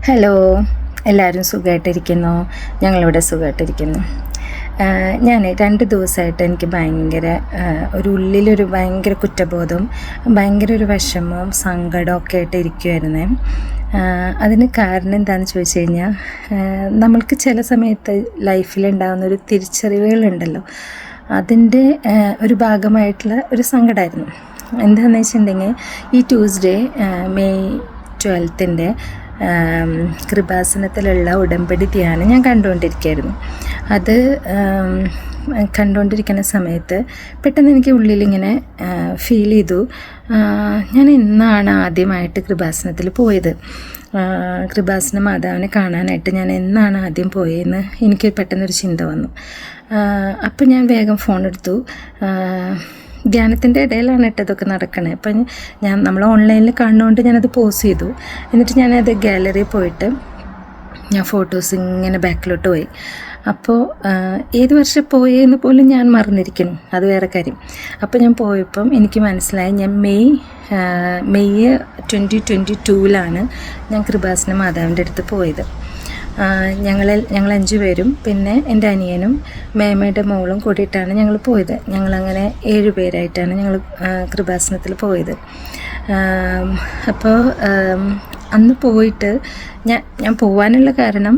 Hello, എല്ലാവരും സുഖമായിട്ടിരിക്കുന്നു. ഞങ്ങളിവിടെ സുഖമായിട്ടിരിക്കുന്നു. ഞാൻ 2 ദിവസമായിട്ട് എനിക്ക് ഭയങ്കര ഉള്ളിലൊരു ഭയങ്കര കുറ്റബോധവും ഭയങ്കര ഒരു വിഷമവും സങ്കടമൊക്കെ ആയിട്ട് ഇരിക്കുമായിരുന്നേ. അതിന് കാരണം എന്താണെന്ന് ചോദിച്ചു കഴിഞ്ഞാൽ, നമ്മൾക്ക് ചില സമയത്ത് ലൈഫിലുണ്ടാകുന്നൊരു തിരിച്ചറിവുകളുണ്ടല്ലോ, അതിൻ്റെ ഒരു ഭാഗമായിട്ടുള്ള ഒരു സങ്കടമായിരുന്നു. എന്താണെന്ന് വെച്ചിട്ടുണ്ടെങ്കിൽ, ഈ ട്യൂസ്ഡേ മെയ് 12 കൃപാസനത്തിലുള്ള ഉടമ്പടി ധ്യാനം ഞാൻ കണ്ടുകൊണ്ടിരിക്കുകയായിരുന്നു. അത് കണ്ടുകൊണ്ടിരിക്കുന്ന സമയത്ത് പെട്ടെന്ന് എനിക്ക് ഉള്ളിലിങ്ങനെ ഫീൽ ചെയ്തു, ഞാൻ എന്നാണ് ആദ്യമായിട്ട് കൃപാസനത്തിൽ പോയത്, കൃപാസന മാതാവിനെ കാണാനായിട്ട് ഞാൻ എന്നാണ് ആദ്യം പോയതെന്ന് എനിക്ക് പെട്ടെന്നൊരു ചിന്ത വന്നു. അപ്പം ഞാൻ വേഗം ഫോണെടുത്തു. ധ്യാനത്തിൻ്റെ ഇടയിലാണ് ഇതൊക്കെ നടക്കണേ. അപ്പം നമ്മൾ ഓൺലൈനിൽ കാണുന്നതുകൊണ്ട് ഞാനത് പോസ് ചെയ്തു. എന്നിട്ട് ഞാനത് ഗാലറിയിൽ പോയിട്ട് ഞാൻ ഫോട്ടോസ് ഇങ്ങനെ ബാക്കിലോട്ട് പോയി. അപ്പോൾ ഏത് വർഷം പോയെന്ന് പോലും ഞാൻ മറന്നിരിക്കുന്നു, അത് വേറെ കാര്യം. അപ്പോൾ ഞാൻ പോയപ്പം എനിക്ക് മനസ്സിലായി, ഞാൻ മെയ് 2022 ഞാൻ കൃപാസന മാതാവിൻ്റെ അടുത്ത് പോയത്. ഞങ്ങൾ 5 പേരും പിന്നെ എൻ്റെ അനിയനും മേമയുടെ മോളും കൂടിയിട്ടാണ് ഞങ്ങൾ പോയത്. ഞങ്ങളങ്ങനെ 7 പേരായിട്ടാണ് ഞങ്ങൾ കൃപാസനത്തിൽ പോയത്. അപ്പോൾ അന്ന് പോയിട്ട് ഞാൻ പോകാനുള്ള കാരണം,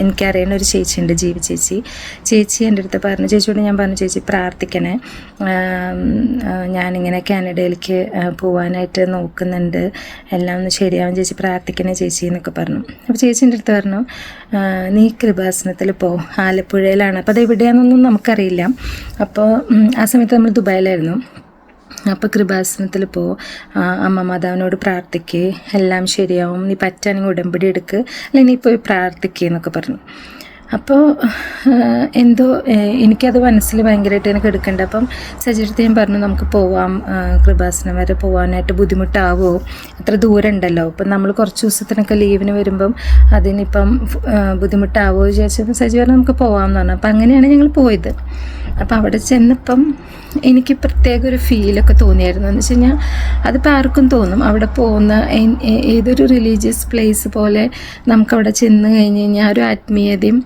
എനിക്കറിയുന്ന ഒരു ചേച്ചിയുണ്ട്, ജീവി ചേച്ചി എൻ്റെ അടുത്ത് പറഞ്ഞു. ചേച്ചിയോട് ഞാൻ പറഞ്ഞു, ചേച്ചി പ്രാർത്ഥിക്കണേ, ഞാനിങ്ങനെ കാനഡയിലേക്ക് പോകാനായിട്ട് നോക്കുന്നുണ്ട്, എല്ലാം ഒന്ന് ശരിയാവും ചേച്ചി, പ്രാർത്ഥിക്കണേ ചേച്ചി എന്നൊക്കെ പറഞ്ഞു. അപ്പോൾ ചേച്ചി എൻ്റെ അടുത്ത് പറഞ്ഞു, നീ കൃപാസനത്തിൽ പോ, ആലപ്പുഴയിലാണ്. അപ്പോൾ അത് എവിടെയാണെന്നൊന്നും നമുക്കറിയില്ല. അപ്പോൾ ആ സമയത്ത് നമ്മൾ ദുബായിലായിരുന്നു. അപ്പോൾ കൃപാസനത്തിൽ പോ, അമ്മ മാതാവിനോട് പ്രാർത്ഥിക്കുക, എല്ലാം ശരിയാവും, നീ പറ്റുകയാണെങ്കിൽ ഉടമ്പടി എടുക്കുക, അല്ലെങ്കിൽ നീ പോയി പ്രാർത്ഥിക്കുക എന്നൊക്കെ പറഞ്ഞു. അപ്പോൾ എന്തോ എനിക്കത് മനസ്സിൽ ഭയങ്കരമായിട്ട് എനിക്ക് എടുക്കേണ്ട. അപ്പം സജിടുത്ത് ഞാൻ പറഞ്ഞു, നമുക്ക് പോവാം, കൃപാസനം വരെ പോകാനായിട്ട് ബുദ്ധിമുട്ടാവുമോ, അത്ര ദൂരം ഉണ്ടല്ലോ, അപ്പം നമ്മൾ കുറച്ച് ദിവസത്തിനൊക്കെ ലീവിന് വരുമ്പം അതിനിപ്പം ബുദ്ധിമുട്ടാവുമോ വിചാരിച്ചപ്പോൾ സജി പറഞ്ഞു നമുക്ക് പോകാമെന്ന് പറഞ്ഞു. അപ്പം അങ്ങനെയാണ് ഞങ്ങൾ പോയത്. അപ്പം അവിടെ ചെന്നപ്പം എനിക്ക് പ്രത്യേക ഒരു ഫീലൊക്കെ തോന്നിയായിരുന്നു. എന്ന് വെച്ച് കഴിഞ്ഞാൽ അതിപ്പോൾ ആർക്കും തോന്നും, അവിടെ പോകുന്ന ഏതൊരു റിലീജിയസ് പ്ലേസ് പോലെ നമുക്കവിടെ ചെന്ന് കഴിഞ്ഞ് കഴിഞ്ഞാൽ ഒരു ആത്മീയതയും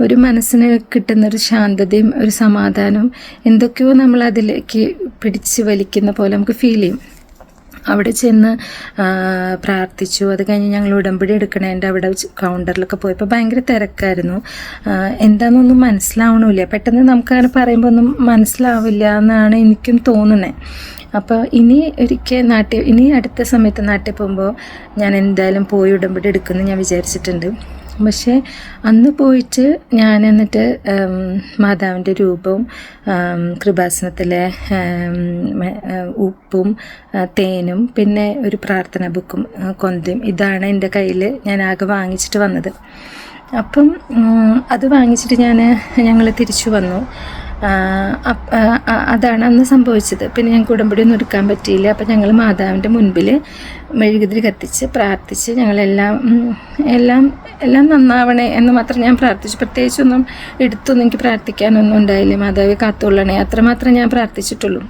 ഒരു മനസ്സിന് കിട്ടുന്നൊരു ശാന്തതയും ഒരു സമാധാനവും എന്തൊക്കെയോ നമ്മൾ അതിലേക്ക് പിടിച്ച് വലിക്കുന്ന പോലെ നമുക്ക് ഫീൽ ചെയ്യും. അവിടെ ചെന്ന് പ്രാർത്ഥിച്ചു. അത് കഴിഞ്ഞ് ഞങ്ങൾ ഉടമ്പടി എടുക്കണേൻ്റെ അവിടെ കൗണ്ടറിലൊക്കെ പോയപ്പോൾ ഭയങ്കര തിരക്കായിരുന്നു. എന്താണെന്നൊന്നും മനസ്സിലാവണമില്ല, പെട്ടെന്ന് നമുക്കങ്ങനെ പറയുമ്പോൾ ഒന്നും മനസ്സിലാവില്ല എന്നാണ് എനിക്കും തോന്നുന്നത്. അപ്പോൾ ഇനി അടുത്ത സമയത്ത് നാട്ടിൽ പോകുമ്പോൾ ഞാൻ എന്തായാലും പോയി ഉടമ്പടി എടുക്കുമെന്ന് ഞാൻ വിചാരിച്ചിട്ടുണ്ട്. പക്ഷേ അന്ന് പോയിട്ട് ഞാൻ എന്നിട്ട് മാതാവിൻ്റെ രൂപവും കൃപാസനത്തിലെ ഉപ്പും തേനും പിന്നെ ഒരു പ്രാർത്ഥന ബുക്കും കൊന്തയും ഇതാണ് എൻ്റെ കയ്യിൽ ഞാൻ ആകെ വാങ്ങിച്ചിട്ട് വന്നത്. അപ്പം അത് വാങ്ങിച്ചിട്ട് ഞങ്ങൾ തിരിച്ചു വന്നു. അതാണ് അന്ന് സംഭവിച്ചത്. പിന്നെ ഞങ്ങൾക്ക് ഉടമ്പടിയൊന്നും എടുക്കാൻ പറ്റിയില്ല. അപ്പം ഞങ്ങൾ മാതാവിൻ്റെ മുൻപിൽ മെഴുകുതിരി കത്തിച്ച് പ്രാർത്ഥിച്ച് എല്ലാം നന്നാവണേ എന്ന് മാത്രം ഞാൻ പ്രാർത്ഥിച്ചു. പ്രത്യേകിച്ചൊന്നും എടുത്തൊന്നും എനിക്ക് പ്രാർത്ഥിക്കാനൊന്നും ഉണ്ടായില്ല. മാതാവെ കാത്തുകൊള്ളണേ, അത്രമാത്രം ഞാൻ പ്രാർത്ഥിച്ചിട്ടുള്ളൂ.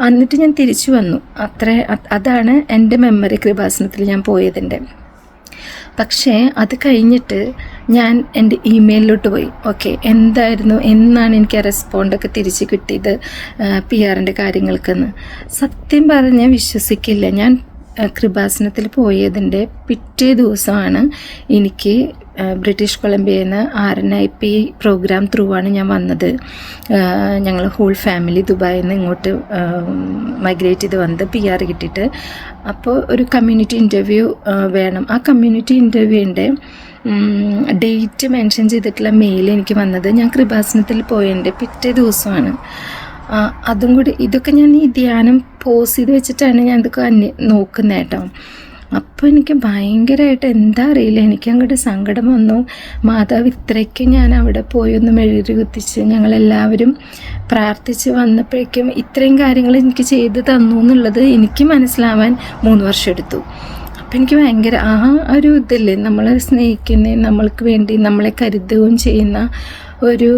എന്നിട്ട് ഞാൻ തിരിച്ചു വന്നു. അതാണ് എൻ്റെ മെമ്മറി കൃപാസനത്തിൽ ഞാൻ പോയതിൻ്റെ. പക്ഷേ അത് കഴിഞ്ഞിട്ട് ഞാൻ എൻ്റെ ഇമെയിലിലോട്ട് പോയി. ഓക്കെ, എന്നാണ് എനിക്ക് ആ റെസ്പോണ്ടൊക്കെ തിരിച്ച് കിട്ടിയത് PR-ൻ്റെ കാര്യങ്ങൾക്കെന്ന്. സത്യം പറഞ്ഞാൽ വിശ്വസിക്കില്ല, ഞാൻ കൃപാസനത്തിൽ പോയതിൻ്റെ പിറ്റേ ദിവസമാണ് എനിക്ക് ബ്രിട്ടീഷ് കൊളംബിയയിൽ നിന്ന് RNIP പ്രോഗ്രാം ത്രൂ ആണ് ഞാൻ വന്നത്. ഞങ്ങൾ ഹോൾ ഫാമിലി ദുബായിൽ നിന്ന് ഇങ്ങോട്ട് മൈഗ്രേറ്റ് ചെയ്ത് വന്നത് PR കിട്ടിയിട്ട്. അപ്പോൾ ഒരു കമ്മ്യൂണിറ്റി ഇൻ്റർവ്യൂ വേണം. ആ കമ്മ്യൂണിറ്റി ഇൻ്റർവ്യൂവിൻ്റെ ഡേറ്റ് മെൻഷൻ ചെയ്തിട്ടുള്ള മെയിൽ എനിക്ക് വന്നത് ഞാൻ കൃപാസനത്തിൽ പോയതിൻ്റെ പിറ്റേ ദിവസമാണ്. അതും കൂടി ഇതൊക്കെ ഞാൻ ഈ ധ്യാനം പോസ് ചെയ്ത് വെച്ചിട്ടാണ് ഞാൻ ഇതൊക്കെ നോക്കുന്നത് കേട്ടോ. അപ്പോൾ എനിക്ക് ഭയങ്കരമായിട്ട് എന്താ അറിയില്ല, എനിക്ക് അങ്ങോട്ട് സങ്കടം വന്നു. മാതാവ് ഇത്രയ്ക്ക് ഞാൻ അവിടെ പോയി ഒന്ന് മെഴുകുതിരി കത്തിച്ച് ഞങ്ങളെല്ലാവരും പ്രാർത്ഥിച്ച് വന്നപ്പോഴേക്കും ഇത്രയും കാര്യങ്ങൾ എനിക്ക് ചെയ്ത് തന്നു എന്നുള്ളത് എനിക്ക് മനസ്സിലാവാൻ 3 വർഷം എടുത്തു. അപ്പം എനിക്ക് ഭയങ്കര ഒരു ഇതില്ലേ, നമ്മളെ സ്നേഹിക്കുന്ന, നമ്മൾക്ക് വേണ്ടി നമ്മളെ കരുതുകയും ചെയ്യുന്ന ഒരു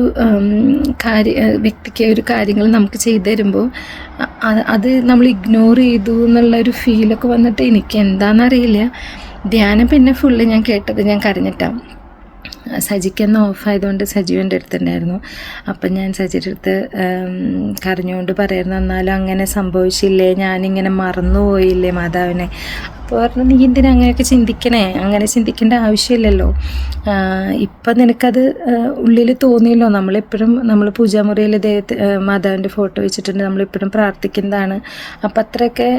വ്യക്തിക്ക് ഒരു കാര്യങ്ങൾ നമുക്ക് ചെയ്തു തരുമ്പോൾ അത് നമ്മൾ ഇഗ്നോർ ചെയ്തു എന്നുള്ളൊരു ഫീലൊക്കെ വന്നിട്ട് എനിക്ക് എന്താണെന്നറിയില്ല. ധ്യാനം പിന്നെ ഫുള്ള് ഞാൻ കേട്ടത് ഞാൻ കരഞ്ഞിട്ടാണ്. സജിക്കൊന്ന് ഓഫായതുകൊണ്ട് സജീവ് എൻ്റെ അടുത്തുണ്ടായിരുന്നു. അപ്പം ഞാൻ സജിയുടെ അടുത്ത് കരഞ്ഞുകൊണ്ട് പറയായിരുന്നു, എന്നാലും അങ്ങനെ സംഭവിച്ചില്ലേ, ഞാനിങ്ങനെ മറന്നുപോയില്ലേ മാതാവിനെ. അപ്പോൾ പറഞ്ഞു, നീ എന്തിനാ അങ്ങനെയൊക്കെ ചിന്തിക്കണേ, അങ്ങനെ ചിന്തിക്കേണ്ട ആവശ്യമില്ലല്ലോ. ഇപ്പം നിനക്കത് ഉള്ളിൽ തോന്നിയല്ലോ, നമ്മൾ പൂജാമുറിയിൽ മാതാവിൻ്റെ ഫോട്ടോ വെച്ചിട്ടുണ്ട്, നമ്മളെപ്പോഴും പ്രാർത്ഥിക്കുന്നതാണ്. അപ്പം അത്രയൊക്കെ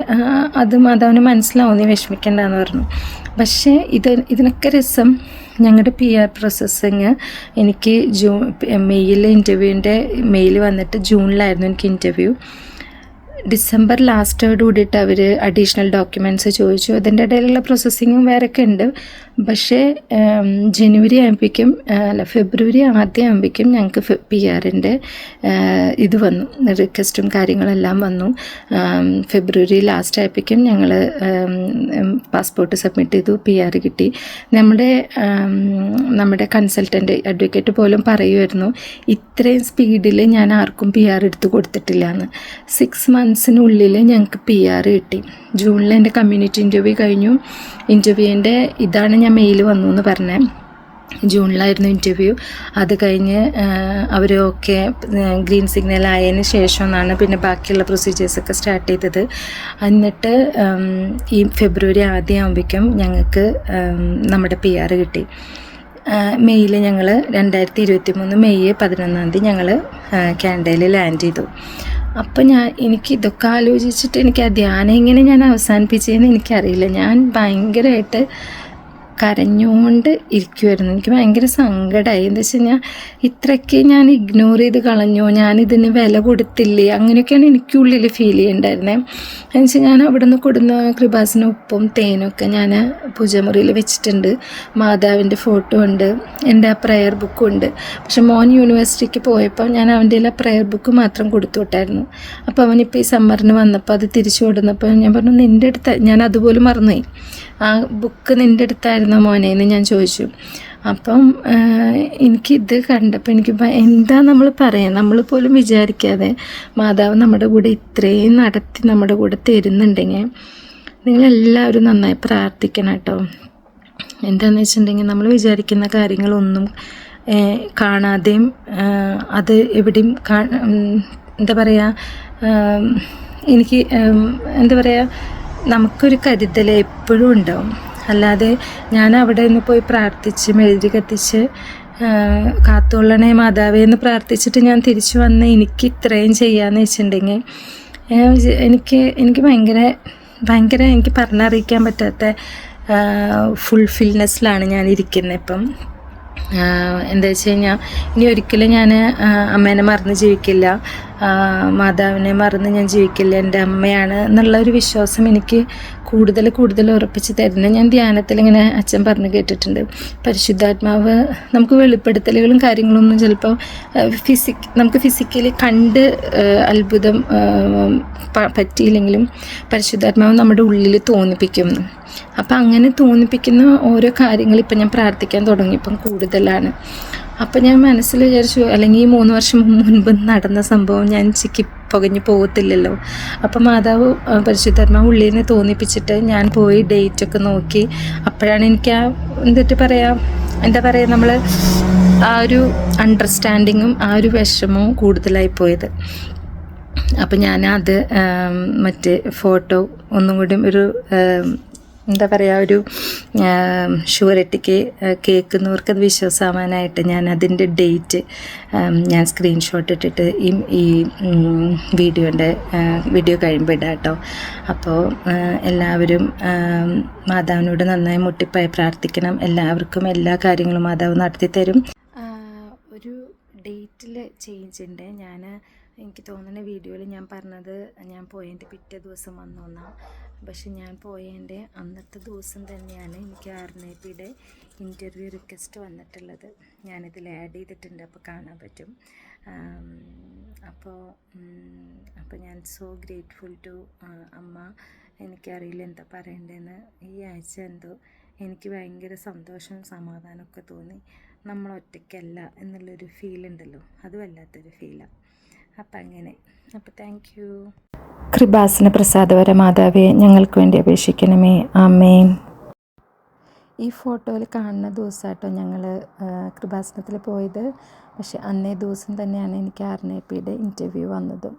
അത് മാതാവിന് മനസ്സിലാവും, നീ വിഷമിക്കേണ്ടെന്ന് പറഞ്ഞു. പക്ഷേ ഇതിനൊക്കെ രസം ഞങ്ങളുടെ PR പ്രോസസ്സിങ് എനിക്ക് മെയിലെ ഇൻ്റർവ്യൂവിൻ്റെ മെയിൽ വന്നിട്ട് ജൂണിലായിരുന്നു എനിക്ക് ഇൻ്റർവ്യൂ. ഡിസംബർ ലാസ്റ്റോട് കൂടിയിട്ട് അവർ അഡീഷണൽ ഡോക്യുമെൻറ്റ്സ് ചോദിച്ചു. അതിൻ്റെ ഇടയിലുള്ള പ്രോസസ്സിങ്ങും വേറെയൊക്കെ ഉണ്ട്. പക്ഷേ ഫെബ്രുവരി ആദ്യം ആകുമ്പോഴേക്കും ഞങ്ങൾക്ക് PRൻ്റെ ഇത് വന്നു, റിക്വസ്റ്റും കാര്യങ്ങളെല്ലാം വന്നു. ഫെബ്രുവരി ലാസ്റ്റ് ആയപ്പോഴേക്കും ഞങ്ങൾ പാസ്പോർട്ട് സബ്മിറ്റ് ചെയ്തു, PR കിട്ടി. നമ്മുടെ കൺസൾട്ടൻ്റ് അഡ്വക്കേറ്റ് പോലും പറയുമായിരുന്നു, ഇത്രയും സ്പീഡിൽ ഞാൻ ആർക്കും PR എടുത്ത് കൊടുത്തിട്ടില്ല എന്ന്. 6 മന്ത്സിനുള്ളിൽ ഞങ്ങൾക്ക് PR കിട്ടി. ജൂണിൽ എൻ്റെ കമ്മ്യൂണിറ്റി ഇൻ്റർവ്യൂ കഴിഞ്ഞു. ഇൻ്റർവ്യൂവിൻ്റെ ഇതാണ് ഞാൻ മെയിൽ വന്നു എന്ന് പറഞ്ഞത്. ജൂണിലായിരുന്നു ഇൻ്റർവ്യൂ. അത് കഴിഞ്ഞ് അവർ ഗ്രീൻ സിഗ്നൽ ആയതിന് ശേഷമാണ് പിന്നെ ബാക്കിയുള്ള പ്രൊസീജിയേഴ്സൊക്കെ സ്റ്റാർട്ട് ചെയ്തത്. എന്നിട്ട് ഈ ഫെബ്രുവരി ആദ്യം ആകുമ്പോഴേക്കും ഞങ്ങൾക്ക് നമ്മുടെ PR കിട്ടി. മെയ്യിൽ ഞങ്ങൾ 2023 മെയ് 11 ഞങ്ങൾ കാനഡയിൽ ലാൻഡ് ചെയ്തു. അപ്പം എനിക്ക് ഇതൊക്കെ ആലോചിച്ചിട്ട് എനിക്ക് ആ ധ്യാനം എങ്ങനെ ഞാൻ അവസാനിപ്പിച്ചതെന്ന് എനിക്കറിയില്ല. ഞാൻ ഭയങ്കരമായിട്ട് കരഞ്ഞുകൊണ്ട് ഇരിക്കുമായിരുന്നു. എനിക്ക് ഭയങ്കര സങ്കടമായി. എന്താ വെച്ച് കഴിഞ്ഞാൽ ഇത്രയ്ക്ക് ഞാൻ ഇഗ്നോർ ചെയ്ത് കളഞ്ഞോ, ഞാനിതിന് വില കൊടുത്തില്ലേ, അങ്ങനെയൊക്കെയാണ് എനിക്കുള്ളിൽ ഫീൽ ചെയ്യണ്ടായിരുന്നത്. എന്ന് വെച്ചാൽ ഞാൻ അവിടെ നിന്ന് കൊടുന്ന കൃപാസന ഉപ്പും തേനൊക്കെ ഞാൻ പൂജാമുറിയിൽ വെച്ചിട്ടുണ്ട്. മാതാവിൻ്റെ ഫോട്ടോ ഉണ്ട്, എൻ്റെ ആ പ്രയർ ബുക്കും ഉണ്ട്. പക്ഷെ മോൻ യൂണിവേഴ്സിറ്റിക്ക് പോയപ്പോൾ ഞാൻ അവൻ്റെ ആ പ്രയർ ബുക്ക് മാത്രം കൊടുത്തു വിട്ടായിരുന്നു. അപ്പോൾ അവനിപ്പോൾ ഈ സമ്മറിന് വന്നപ്പോൾ അത് തിരിച്ചു കൊടുന്നപ്പോൾ ഞാൻ പറഞ്ഞു, നിൻ്റെ അടുത്ത്, ഞാൻ അതുപോലെ മറന്നുപോയി, ആ ബുക്ക് നിൻ്റെ അടുത്തായിരുന്നോ മോനെ എന്ന് ഞാൻ ചോദിച്ചു. അപ്പം എനിക്കിത് കണ്ടപ്പോൾ എനിക്ക് എന്താ നമ്മൾ പറയാം, നമ്മൾ പോലും വിചാരിക്കാതെ മാതാവ് നമ്മുടെ കൂടെ ഇത്രയും നടത്തി നമ്മുടെ കൂടെ തരുന്നുണ്ടെങ്കിൽ നിങ്ങളെല്ലാവരും നന്നായി പ്രാർത്ഥിക്കണം കേട്ടോ. എന്താണെന്ന് വെച്ചിട്ടുണ്ടെങ്കിൽ നമ്മൾ വിചാരിക്കുന്ന കാര്യങ്ങളൊന്നും കാണാതെയും അത് എവിടെയും എന്താ പറയുക, എനിക്ക് എന്താ പറയുക, നമുക്കൊരു കരുതൽ എപ്പോഴും ഉണ്ടാവും. അല്ലാതെ ഞാൻ അവിടെ നിന്ന് പോയി പ്രാർത്ഥിച്ച് മെഴുതി കത്തിച്ച് കാത്തുകൊള്ളണേ മാതാവേ എന്ന് പ്രാർത്ഥിച്ചിട്ട് ഞാൻ തിരിച്ചു വന്ന് എനിക്ക് ഇത്രയും ചെയ്യാമെന്ന് വെച്ചിട്ടുണ്ടെങ്കിൽ എനിക്ക് ഭയങ്കര എനിക്ക് പറഞ്ഞറിയിക്കാൻ പറ്റാത്ത ഫുൾഫിൽനെസ്സിലാണ് ഞാൻ ഇരിക്കുന്നത് ഇപ്പം. എന്താ വെച്ച് കഴിഞ്ഞാൽ ഇനി ഒരിക്കലും ഞാൻ അമ്മേനെ മറന്ന് ജീവിക്കില്ല, മാതാവിനെ മറന്ന് ഞാൻ ജീവിക്കില്ല, എൻ്റെ അമ്മയാണ് എന്നുള്ളൊരു വിശ്വാസം എനിക്ക് കൂടുതൽ ഉറപ്പിച്ച് തരുന്നത്. ഞാൻ ധ്യാനത്തിൽ ഇങ്ങനെ അച്ഛൻ പറഞ്ഞു കേട്ടിട്ടുണ്ട്, പരിശുദ്ധാത്മാവ് നമുക്ക് വെളിപ്പെടുത്തലുകളും കാര്യങ്ങളൊന്നും ചിലപ്പോൾ നമുക്ക് ഫിസിക്കലി കണ്ട് അത്ഭുതം പറ്റിയില്ലെങ്കിലും പരിശുദ്ധാത്മാവ് നമ്മുടെ ഉള്ളിൽ തോന്നിപ്പിക്കും. അപ്പം അങ്ങനെ തോന്നിപ്പിക്കുന്ന ഓരോ കാര്യങ്ങൾ ഇപ്പം ഞാൻ പ്രാർത്ഥിക്കാൻ തുടങ്ങിയപ്പം കൂടുതലാണ്. അപ്പം ഞാൻ മനസ്സിൽ വിചാരിച്ചു, അല്ലെങ്കിൽ ഈ 3 വർഷം മുൻപ് നടന്ന സംഭവം ഞാൻ പുകഞ്ഞു പോകത്തില്ലല്ലോ. അപ്പം മാതാവ് പരിശുദ്ധാത്മാവ് ഉള്ളിൽ നിന്ന് തോന്നിപ്പിച്ചിട്ട് ഞാൻ പോയി ഡേറ്റൊക്കെ നോക്കി. അപ്പോഴാണ് എനിക്ക് എന്താ പറയുക നമ്മൾ ആ ഒരു അണ്ടർസ്റ്റാൻഡിങ്ങും ആ ഒരു വിഷമവും കൂടുതലായി പോയത്. അപ്പം ഞാനത് മറ്റേ ഫോട്ടോ ഒന്നും കൂടി ഒരു എന്താ പറയുക, ഒരു ഷുവറിറ്റിക്ക് കേൾക്കുന്നവർക്കത് വിശ്വാസമാവാനായിട്ട് ഞാൻ അതിൻ്റെ ഡേറ്റ് ഞാൻ സ്ക്രീൻഷോട്ട് ഇട്ടിട്ട് ഈ വീഡിയോ കഴിയുമ്പോൾ ഇടാം കേട്ടോ. അപ്പോൾ എല്ലാവരും മാതാവിനോട് നന്നായി മുട്ടിപ്പായി പ്രാർത്ഥിക്കണം. എല്ലാവർക്കും എല്ലാ കാര്യങ്ങളും മാതാവ് നടത്തി തരും. ഒരു ഡേറ്റിൽ ചേഞ്ച് ഉണ്ട്. എനിക്ക് തോന്നുന്ന വീഡിയോയിൽ ഞാൻ പറഞ്ഞത് ഞാൻ പോയതിൻ്റെ പിറ്റേ ദിവസം വന്നോന്നാ. പക്ഷെ ഞാൻ പോയതിൻ്റെ അന്നത്തെ ദിവസം തന്നെയാണ് എനിക്ക് RNAPയുടെ ഇൻ്റർവ്യൂ റിക്വസ്റ്റ് വന്നിട്ടുള്ളത്. ഞാനിതിൽ ആഡ് ചെയ്തിട്ടുണ്ട്, അപ്പോൾ കാണാൻ പറ്റും. അപ്പോൾ ഞാൻ സോ ഗ്രേറ്റ്ഫുൾ ടു അമ്മ. എനിക്കറിയില്ല എന്താ പറയണ്ടതെന്ന്. ഈ ആഴ്ച എന്തോ എനിക്ക് ഭയങ്കര സന്തോഷവും സമാധാനമൊക്കെ തോന്നി. നമ്മൾ ഒറ്റയ്ക്കല്ല എന്നുള്ളൊരു ഫീലുണ്ടല്ലോ, അത് വല്ലാത്തൊരു ഫീലാണ്. അപ്പം അങ്ങനെ. അപ്പോൾ താങ്ക് യു. കൃപാസന പ്രസാദവര മാതാവേ, ഞങ്ങൾക്ക് വേണ്ടി അപേക്ഷിക്കണമേ. ആമേൻ. ഈ ഫോട്ടോയിൽ കാണുന്ന ദിവസമാട്ടോ ഞങ്ങൾ കൃപാസനത്തിൽ പോയത്. പക്ഷെ അന്നേ ദിവസം തന്നെയാണ് എനിക്ക് RNAPയുടെ ഇൻ്റർവ്യൂ വന്നതും.